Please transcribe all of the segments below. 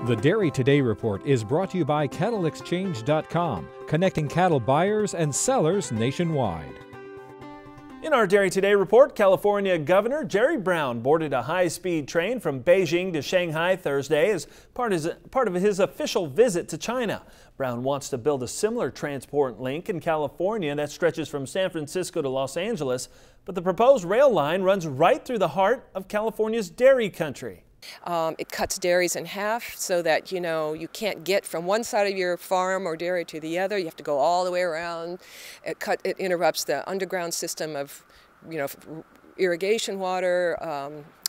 The Dairy Today report is brought to you by CattleExchange.com, connecting cattle buyers and sellers nationwide. In our Dairy Today report, California Governor Jerry Brown boarded a high-speed train from Beijing to Shanghai Thursday as part of his official visit to China. Brown wants to build a similar transport link in California that stretches from San Francisco to Los Angeles, but the proposed rail line runs right through the heart of California's dairy country. It cuts dairies in half so that, you can't get from one side of your farm or dairy to the other. You have to go all the way around. It interrupts the underground system of, irrigation water,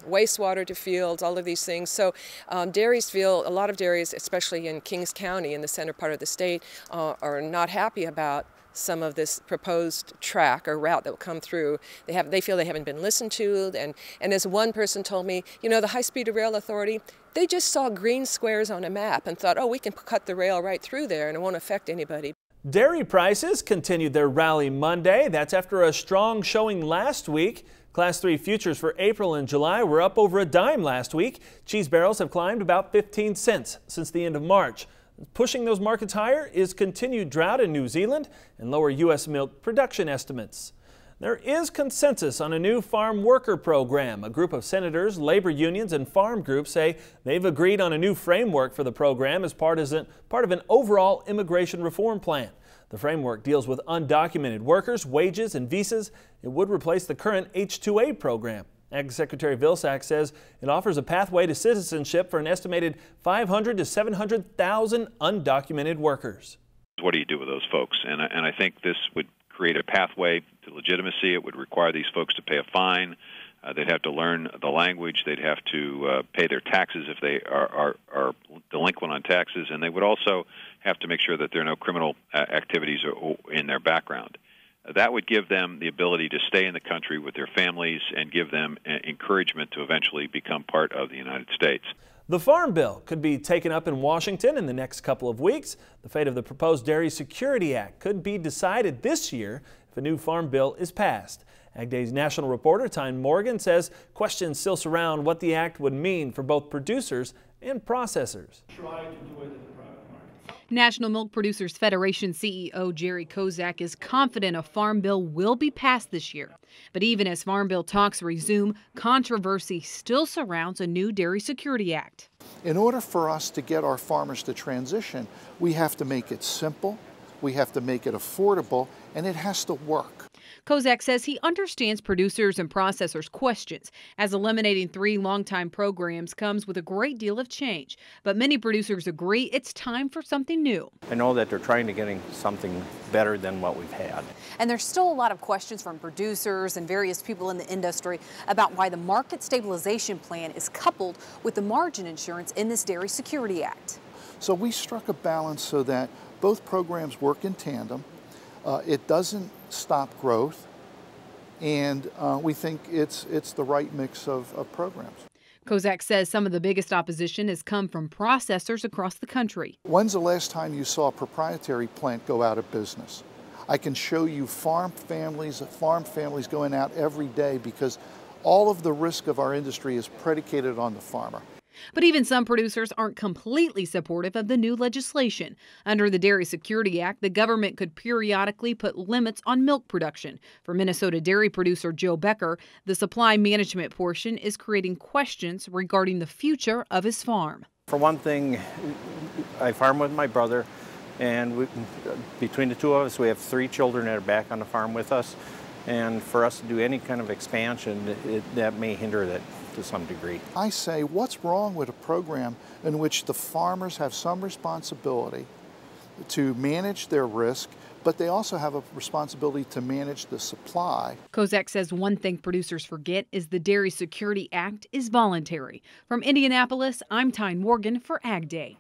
wastewater to fields, all of these things. So a lot of dairies, especially in Kings County in the center part of the state, are not happy about some of this proposed track or route that will come through. They feel they haven't been listened to, and as one person told me, the High-Speed Rail Authority, they just saw green squares on a map and thought, oh, we can cut the rail right through there and it won't affect anybody. Dairy prices continued their rally Monday. That's after a strong showing last week. Class 3 futures for April and July were up over a dime last week. Cheese barrels have climbed about 15 cents since the end of March. Pushing those markets higher is continued drought in New Zealand and lower U.S. milk production estimates. There is consensus on a new farm worker program. A group of senators, labor unions, and farm groups say they've agreed on a new framework for the program as part of an overall immigration reform plan. The framework deals with undocumented workers, wages, and visas. It would replace the current H-2A program. Ag Secretary Vilsack says it offers a pathway to citizenship for an estimated 500 to 700,000 undocumented workers. What do you do with those folks? And I think this would create a pathway to legitimacy. It would require these folks to pay a fine. They'd have to learn the language. They'd have to pay their taxes if they are delinquent on taxes. And they would also have to make sure that there are no criminal activities in their background. That would give them the ability to stay in the country with their families and give them encouragement to eventually become part of the United States. The Farm Bill could be taken up in Washington in the next couple of weeks. The fate of the proposed Dairy Security Act could be decided this year if a new Farm Bill is passed. Ag Day's national reporter Tyne Morgan says questions still surround what the act would mean for both producers and processors. National Milk Producers Federation CEO Jerry Kozak is confident a farm bill will be passed this year. But even as farm bill talks resume, controversy still surrounds a new Dairy Security Act. In order for us to get our farmers to transition, we have to make it simple, we have to make it affordable, and it has to work. Kozak says he understands producers and processors' questions, as eliminating 3 longtime programs comes with a great deal of change. But many producers agree it's time for something new. I know that they're trying to get something better than what we've had. And there's still a lot of questions from producers and various people in the industry about why the Market Stabilization Plan is coupled with the margin insurance in this Dairy Security Act. So we struck a balance so that both programs work in tandem. It doesn't stop growth, and we think it's the right mix of programs. Kozak says some of the biggest opposition has come from processors across the country. When's the last time you saw a proprietary plant go out of business? I can show you farm families going out every day because all of the risk of our industry is predicated on the farmer. But even some producers aren't completely supportive of the new legislation. Under the Dairy Security Act, the government could periodically put limits on milk production. For Minnesota dairy producer Joe Becker, the supply management portion is creating questions regarding the future of his farm. For one thing, I farm with my brother, and between the two of us, we have 3 children that are back on the farm with us. And for us to do any kind of expansion, that may hinder that to some degree. I say, what's wrong with a program in which the farmers have some responsibility to manage their risk, but they also have a responsibility to manage the supply? Kozak says one thing producers forget is the Dairy Security Act is voluntary. From Indianapolis, I'm Tyne Morgan for Ag Day.